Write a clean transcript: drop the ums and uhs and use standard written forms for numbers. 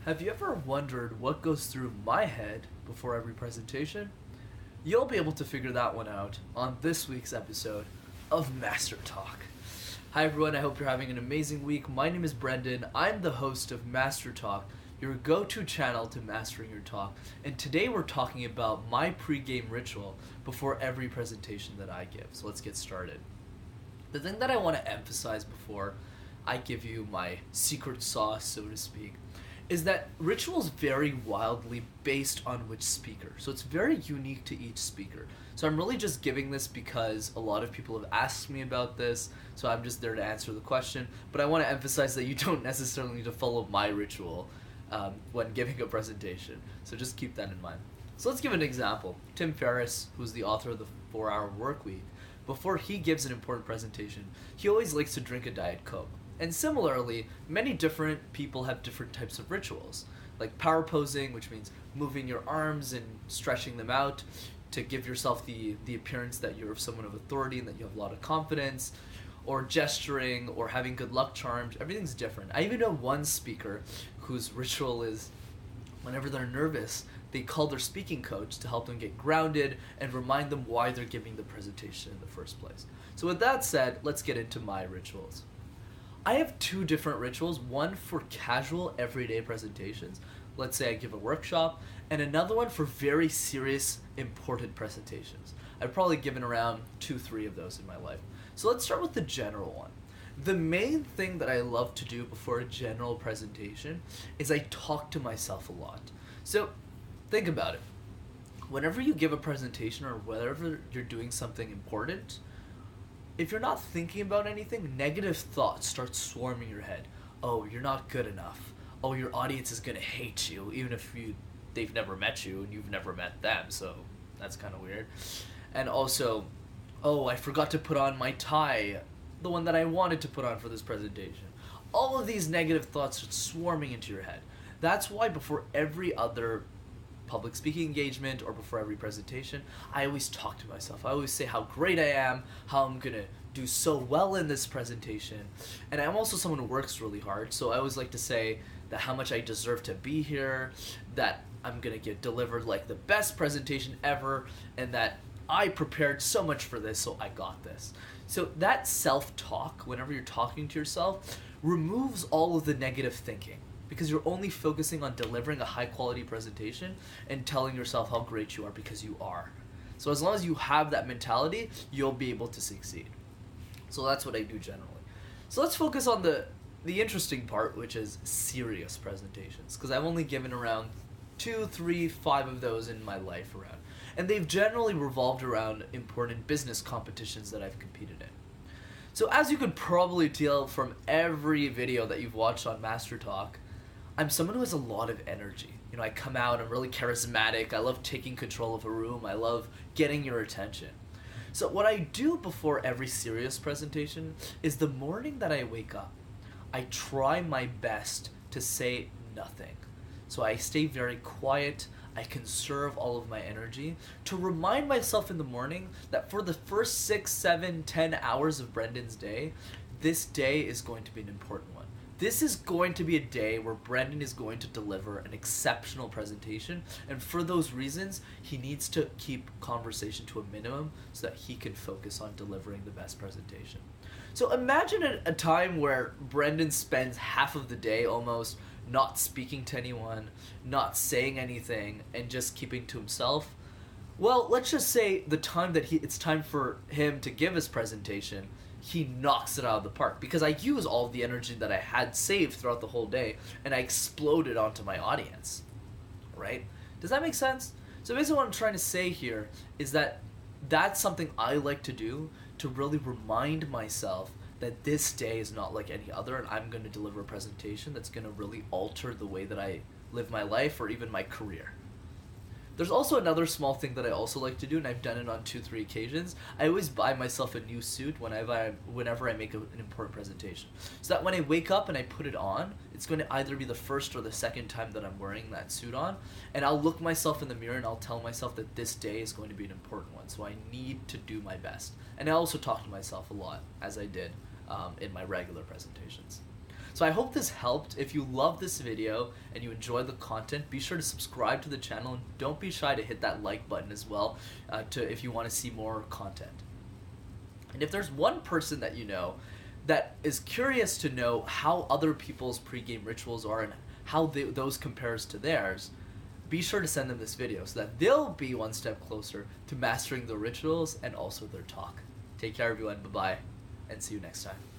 Have you ever wondered what goes through my head before every presentation? You'll be able to figure that one out on this week's episode of MasterTalk. Hi everyone, I hope you're having an amazing week. My name is Brendan. I'm the host of MasterTalk, your go-to channel to mastering your talk. And today we're talking about my pre-game ritual before every presentation that I give. So let's get started. The thing that I want to emphasize before I give you my secret sauce, so to speak, is that rituals vary wildly based on which speaker. So it's very unique to each speaker. So I'm really just giving this because a lot of people have asked me about this, so I'm just there to answer the question. But I want to emphasize that you don't necessarily need to follow my ritual when giving a presentation. So just keep that in mind. So let's give an example. Tim Ferriss, who's the author of the 4-Hour Workweek, before he gives an important presentation, he always likes to drink a Diet Coke. And similarly, many different people have different types of rituals, like power posing, which means moving your arms and stretching them out to give yourself the appearance that you're someone of authority and that you have a lot of confidence, or gesturing, or having good luck charms. Everything's different. I even know one speaker whose ritual is whenever they're nervous, they call their speaking coach to help them get grounded and remind them why they're giving the presentation in the first place. So with that said, let's get into my rituals. I have two different rituals, one for casual everyday presentations, let's say I give a workshop, and another one for very serious, important presentations. I've probably given around 2-3 of those in my life. So let's start with the general one. The main thing that I love to do before a general presentation is I talk to myself a lot. So think about it. Whenever you give a presentation or whenever you're doing something important, if you're not thinking about anything, negative thoughts start swarming your head. Oh, you're not good enough. Oh, your audience is gonna hate you, even if they've never met you and you've never met them, so that's kind of weird. And also, oh, I forgot to put on my tie, the one that I wanted to put on for this presentation. All of these negative thoughts are swarming into your head. That's why before every other public speaking engagement or before every presentation, I always talk to myself. I always say how great I am, how I'm gonna do so well in this presentation. And I'm also someone who works really hard, so I always like to say that how much I deserve to be here, that I'm gonna get delivered like the best presentation ever, and that I prepared so much for this, so I got this. So that self-talk, whenever you're talking to yourself, removes all of the negative thinking, because you're only focusing on delivering a high-quality presentation and telling yourself how great you are, because you are. So as long as you have that mentality, you'll be able to succeed. So that's what I do generally. So let's focus on the interesting part, which is serious presentations, because I've only given around 2, 3, 5 of those in my life around. And they've generally revolved around important business competitions that I've competed in. So as you could probably tell from every video that you've watched on MasterTalk, I'm someone who has a lot of energy. You know, I come out, I'm really charismatic, I love taking control of a room, I love getting your attention. So what I do before every serious presentation is the morning that I wake up, I try my best to say nothing. So I stay very quiet, I conserve all of my energy to remind myself in the morning that for the first 6, 7, 10 hours of Brendan's day, this day is going to be an important one. This is going to be a day where Brendan is going to deliver an exceptional presentation, and for those reasons, he needs to keep conversation to a minimum so that he can focus on delivering the best presentation. So imagine a time where Brendan spends half of the day almost not speaking to anyone, not saying anything, and just keeping to himself. Well, let's just say the time that it's time for him to give his presentation, he knocks it out of the park, because I use all the energy that I had saved throughout the whole day and I exploded onto my audience, right? Does that make sense? So basically what I'm trying to say here is that that's something I like to do to really remind myself that this day is not like any other, and I'm going to deliver a presentation that's going to really alter the way that I live my life or even my career. There's also another small thing that I also like to do, and I've done it on 2-3 occasions. I always buy myself a new suit whenever I make an important presentation. So that when I wake up and I put it on, it's going to either be the first or the second time that I'm wearing that suit on, and I'll look myself in the mirror and I'll tell myself that this day is going to be an important one, so I need to do my best. And I also talk to myself a lot, as I did in my regular presentations. So I hope this helped. If you love this video and you enjoy the content, be sure to subscribe to the channel, and don't be shy to hit that like button as well if you want to see more content. And if there's one person that you know that is curious to know how other people's pregame rituals are and how those compares to theirs, be sure to send them this video so that they'll be one step closer to mastering their rituals and also their talk. Take care, everyone. Bye-bye, and see you next time.